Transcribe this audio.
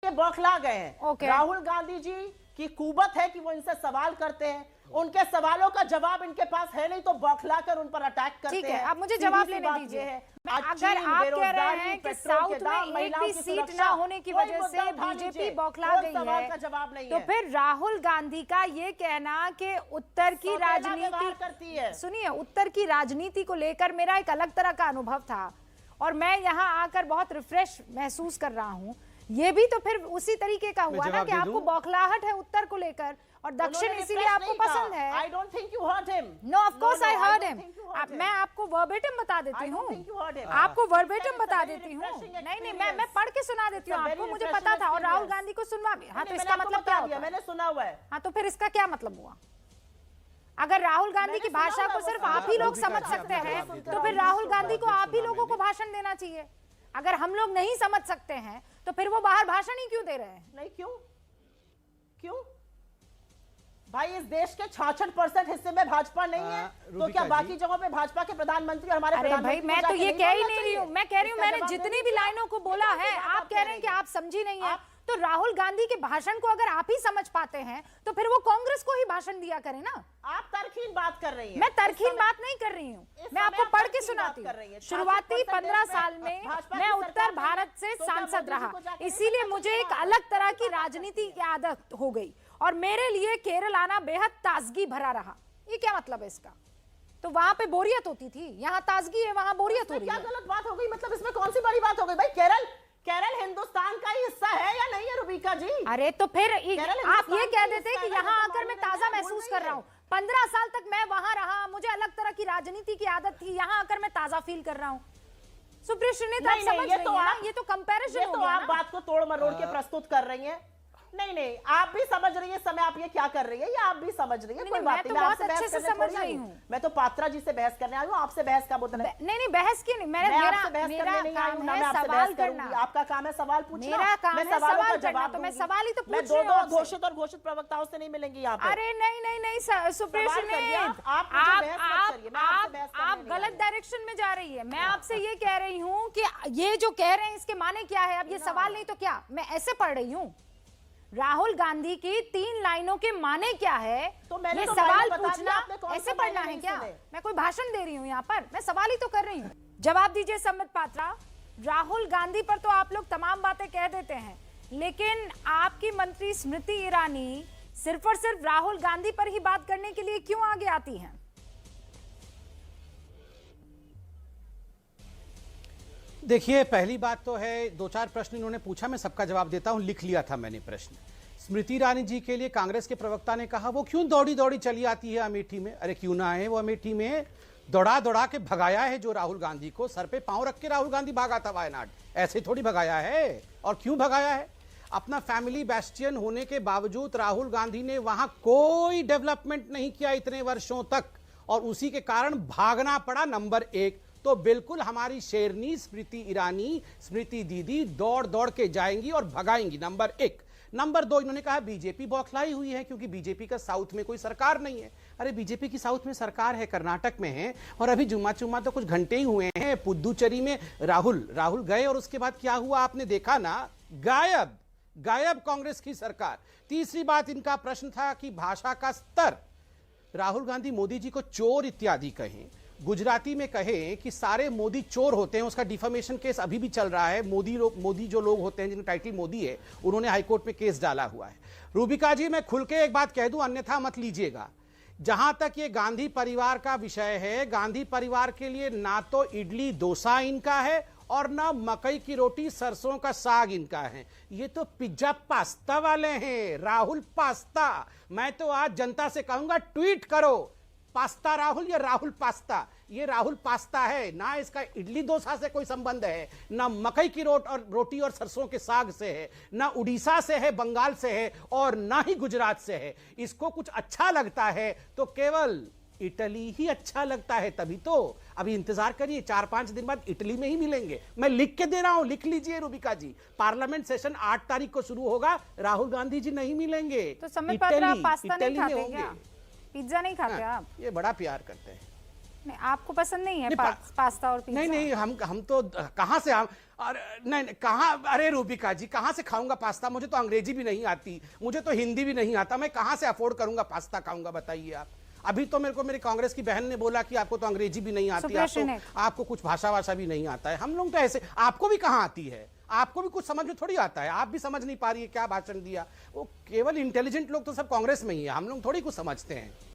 ये बौखला गए हैं। Okay. राहुल गांधी जी की कुवत है कि वो इनसे सवाल करते हैं, उनके सवालों का जवाब इनके पास है नहीं तो बौखला कर उन पर अटैक करते हैं। ठीक है, अब मुझे जवाब लेने दीजिए। अगर आप कह रहे हैं कि साउथ में एक भी सीट ना होने की वजह से बीजेपी बौखला गई है, तो फिर राहुल गांधी का ये कहना कि उत्तर की राजनीति, सुनिए, उत्तर की राजनीति को लेकर मेरा एक अलग तरह का अनुभव था और मैं यहाँ आकर बहुत रिफ्रेश महसूस कर रहा हूँ। ये भी तो फिर उसी तरीके का हुआ ना कि आपको बौखलाहट है उत्तर को लेकर और दक्षिण इसीलिए आपको पसंद है। I don't think you heard him. No, of course I heard him. मैं आपको वर्बेटिम बता देती हूँ, आपको वर्बेटिम बता देती हूँ। नहीं, मैं पढ़ के सुना देती हूँ आपको, मुझे पता था। और राहुल गांधी को सुनवा भी, हाँ, तो इसका मतलब क्या होता है? मैंने सुना हुआ है। हाँ, तो फिर इसका क्या मतलब हुआ? अगर राहुल गांधी की भाषा को सिर्फ आप ही लोग समझ सकते हैं, तो फिर राहुल गांधी को आप ही लोगों को भाषण देना चाहिए। अगर हम लोग नहीं समझ सकते हैं तो फिर वो बाहर भाषण ही क्यों दे रहे हैं? नहीं, क्यों भाई, इस देश के 66% हिस्से में भाजपा नहीं है, तो क्या बाकी जगहों पे भाजपा के प्रधानमंत्री और हमारे भाई, मैं तो ये कह ही नहीं रही हूँ। मैं कह रही हूँ मैंने जितनी भी लाइनों को बोला है, आप कह रहे हैं कि आप समझी नहीं है। तो राहुल गांधी के भाषण को अगर आप ही समझ पाते हैं तो फिर वो कांग्रेस को ही भाषण दिया करें ना। आप तरकीन बात कर रही हैं। मैं तरकीन बात नहीं कर रही हूँ, मैं आपको पढ़ के सुनाती हूँ। शुरुआती 15 साल में मैं उत्तर भारत से सांसद रहा, इसीलिए मुझे एक अलग तरह की राजनीति की आदत हो गई और मेरे लिए केरल आना बेहद ताजगी भरा रहा। ये क्या मतलब है इसका? तो वहां पे बोरियत होती थी, यहाँ ताजगी है, वहां बोरियत हो रही है। क्या गलत बात हो गई? मतलब इसमें कौन सी बड़ी बात हो गई भाई? केरल हिंदुस्तान का ही हिस्सा है या नहीं है रुबिका जी? अरे तो फिर आप ये कह देते कि यहाँ आकर मैं ताजा महसूस कर रहा हूँ। 15 साल तक मैं वहां रहा, मुझे अलग तरह की राजनीति की आदत थी, यहाँ आकर मैं ताजा फील कर रहा हूँ। सुप्रिया श्रीनित, आप समझ रही हैं ना? ये तो कंपैरिजन हो गया ना? आप बात को तोड़ मरोड़ के प्रस्तुत कर रही हैं। नहीं, आप भी समझ रही है समय आप ये क्या कर रही है, या आप भी समझ रही है? कोई बात नहीं, मैं आपसे बहस करने समझ रही हूँ। मैं तो पात्रा जी से बहस करने आई हूँ, आपसे बहस का मुद्दा नहीं, बहस की नहीं। मेरा सवाल करना, आपका काम है सवाल पूछना। मेरा काम है सवाल करना, तो मैं सवाल ही तो पूछ रही हूँ। मैं दो घोषित और घोषित प्रवक्ताओं से नहीं मिलेंगी यहाँ पे। अरे नहीं, सुप्रिया श्रीनित, आप गलत डायरेक्शन में जा रही है। मैं आपसे ये कह रही हूँ कि ये जो कह रहे हैं इसके माने क्या है? अब ये सवाल नहीं तो क्या? मैं ऐसे पढ़ रही हूँ, राहुल गांधी की 3 लाइनों के माने क्या है? तो मैंने ये सवाल पूछना ऐसे पढ़ना है क्या? मैं कोई भाषण दे रही हूँ यहाँ पर? मैं सवाल ही तो कर रही हूँ। जवाब दीजिए संबित पात्रा। राहुल गांधी पर तो आप लोग तमाम बातें कह देते हैं, लेकिन आपकी मंत्री स्मृति ईरानी सिर्फ और सिर्फ राहुल गांधी पर ही बात करने के लिए क्यों आगे आती हैं? देखिए, पहली बात तो है, 2-4 प्रश्न इन्होंने पूछा, मैं सबका जवाब देता हूं। लिख लिया था मैंने प्रश्न। स्मृति ईरानी जी के लिए कांग्रेस के प्रवक्ता ने कहा वो क्यों दौड़ी चली आती है अमेठी में? अरे क्यों ना आए, वो अमेठी में दौड़ा के भगाया है जो राहुल गांधी को। सर पे पांव रख के राहुल गांधी भागा था वायनाड, ऐसे थोड़ी भगाया है। और क्यों भगाया है? अपना फैमिली बैस्टियन होने के बावजूद राहुल गांधी ने वहां कोई डेवलपमेंट नहीं किया इतने वर्षों तक, और उसी के कारण भागना पड़ा। नंबर 1 तो बिल्कुल हमारी शेरनी स्मृति ईरानी, स्मृति दीदी दौड़ के जाएंगी और भगाएंगी, नंबर 1। नंबर 2, इन्होंने कहा बीजेपी बौखलाई हुई है क्योंकि बीजेपी का साउथ में कोई सरकार नहीं है। अरे बीजेपी की साउथ में सरकार है, कर्नाटक में है, और अभी जुम्मा तो कुछ घंटे ही हुए हैं। पुदुचेरी में राहुल गए और उसके बाद क्या हुआ आपने देखा ना? गायब कांग्रेस की सरकार। तीसरी बात, इनका प्रश्न था कि भाषा का स्तर। राहुल गांधी मोदी जी को चोर इत्यादि कहें, गुजराती में कहें कि सारे मोदी चोर होते हैं, उसका डिफेमेशन केस अभी भी चल रहा है। मोदी जो लोग होते हैं जिनका टाइटल मोदी है, उन्होंने हाईकोर्ट में केस डाला हुआ है। रूबिका जी, मैं खुल के एक बात कह दूं, अन्यथा मत लीजिएगा। जहां तक ये गांधी परिवार का विषय है, गांधी परिवार के लिए ना तो इडली डोसा इनका है और ना मकई की रोटी सरसों का साग इनका है। ये तो पिज्जा पास्ता वाले हैं, राहुल पास्ता। मैं तो आज जनता से कहूंगा, ट्वीट करो, पास्ता राहुल या राहुल पास्ता। ये राहुल पास्ता है ना, इसका इडली डोसा से कोई संबंध है, ना मकई की रोटी और सरसों के साग से है, ना उड़ीसा से है, बंगाल से है, और ना ही गुजरात से है। इसको कुछ अच्छा लगता है तो केवल इटली ही अच्छा लगता है, तभी तो। अभी इंतजार करिए, 4-5 दिन बाद इटली में ही मिलेंगे। मैं लिख के दे रहा हूं, लिख लीजिए रूबिका जी। पार्लियामेंट सेशन 8 तारीख को शुरू होगा, राहुल गांधी जी नहीं मिलेंगे। तो समय पास्ता नहीं खाते क्या? पिज्जा नहीं खाते आप? ये बड़ा प्यार करते हैं। नहीं, आपको पसंद नहीं है पास्ता और पिज्जा? नहीं, हम तो कहाँ से हम नहीं कहाँ, अरे रूबिका जी कहाँ से खाऊंगा पास्ता? मुझे तो अंग्रेजी भी नहीं आती, मुझे तो हिंदी भी नहीं आता, मैं कहाँ से अफोर्ड करूंगा पास्ता खाऊंगा बताइए आप। अभी तो मेरे को मेरी कांग्रेस की बहन ने बोला कि आपको तो अंग्रेजी भी नहीं आती, आपको कुछ भाषा भी नहीं आता है। हम लोग तो ऐसे, आपको भी कहाँ आती है? आपको भी कुछ समझ में थोड़ी आता है, आप भी समझ नहीं पा रही है क्या भाषण दिया। वो केवल इंटेलिजेंट लोग तो सब कांग्रेस में ही है, हम लोग थोड़ी कुछ समझते हैं।